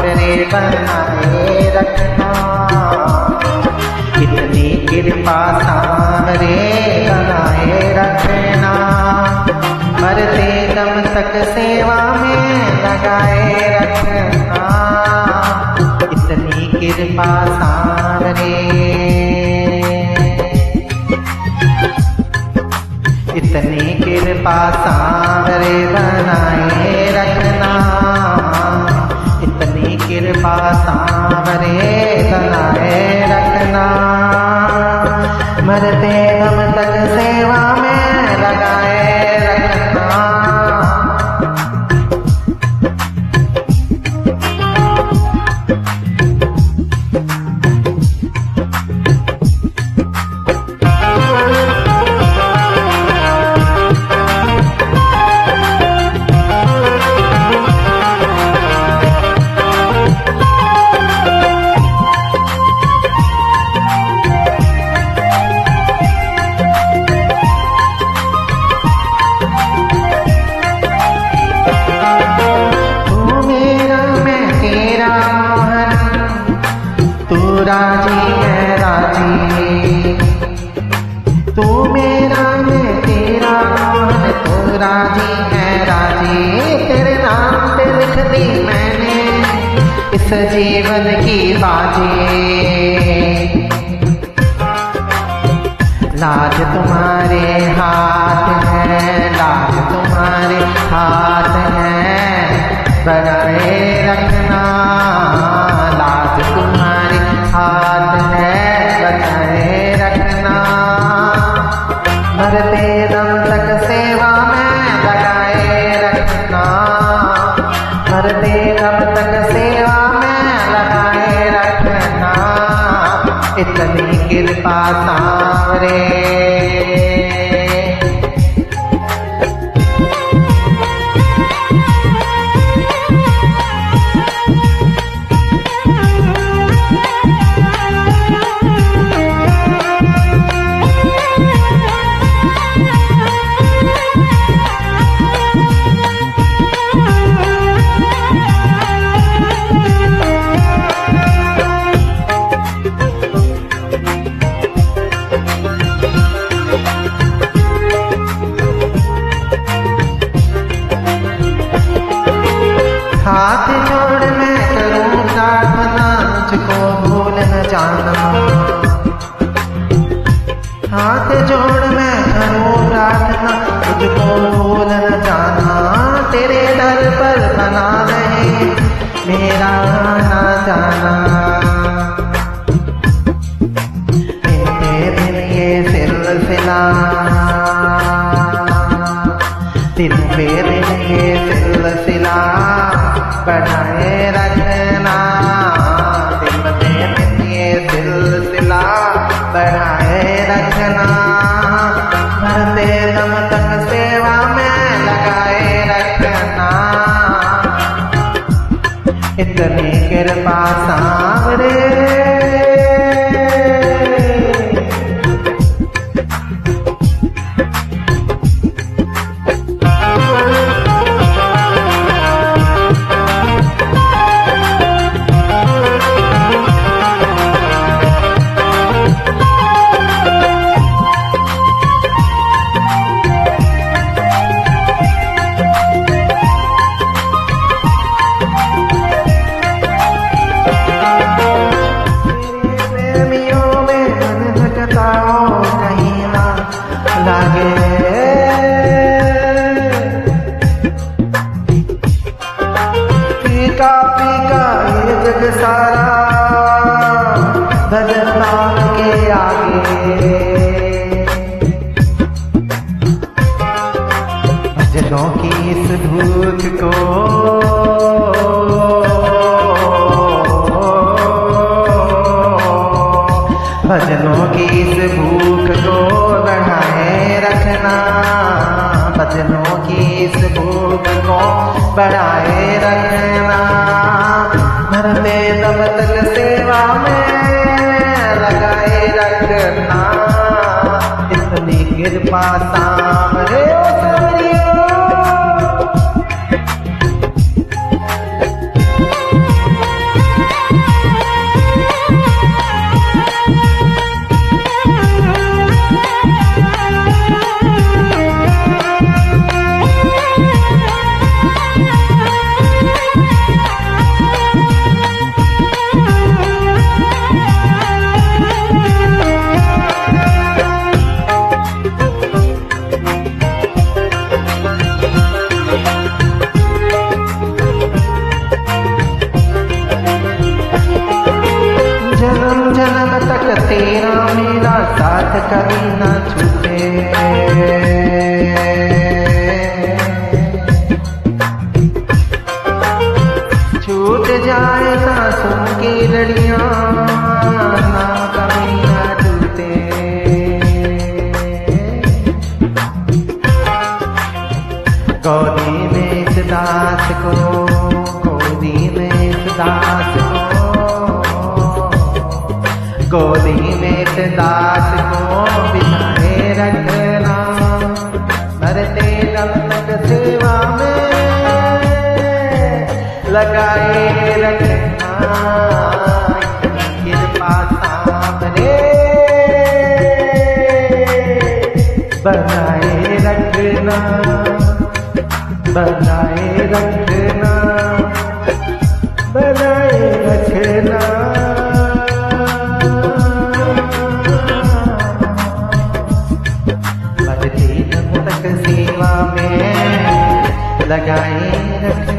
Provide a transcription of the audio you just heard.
सावरे बनाए रखना, इतनी कृपा सावरे बनाए रखना, मरते दम तक सेवा में लगाए रखना, इतनी कृपा सावरे, इतनी कृपा सावरे बनाए रखना, इतनी कृपा सावरे बनाए रखना, मरते दम तक सेवा में लगाए रखना। राजी है राजी, तू मेरा मैं तेरा मन, तू राजी है राजी, तेरे नाम पे लिख दी मैंने इस जीवन की बाजी, लाज तुम्हारे हाथ है, लाज तुम्हारे हाथ है, बनाए रखना, लाज तुम्हारे हाथ है, बनाए रखना, मरते दम तक सेवा में लगाए रखना, मरते दम तक सेवा में लगाए रखना, इतनी कृपा सावरे, हाथ जोड़ मैं करूं प्रार्थना, मुझको भूल न जाना, हाथ जोड़ मैं करूं प्रार्थना, मुझको भूल न जाना, तेरे दर पर बना रहे मेरा आना जाना, दिन ये सिलसिला, दिन पे दिन ये सिलसिला बढ़ाए रखना, दिन पे दिन ये सिलसिला बढ़ाए रखना, मरते दम तक सेवा में लगाए रखना, इतनी कृपा सावरे, फीका फीका ये जग सारा भजन नाम के आगे, भजनों की इस भूख को भजनों की इस भूख को बढ़ाए रखना, भजनों की इस भूख को बढ़ाए रखना, मरते दम तक सेवा में लगाए रखना, इतनी कृपा सामरे तेरा मेरा साथ कभी न छूटे। छूट जाए सांसों की लड़ियां ना कभी न टूटे। गोदी में इस दास को, गोदी में इस दास को, गोदी में इस दास को बिठाए रखना। मरते दम तक सेवा में लगाए रखना। कृपा सामने बनाए रखना, बनाए रखना, बनाए रखना। मरते दम तक सेवा में लगाए रखना।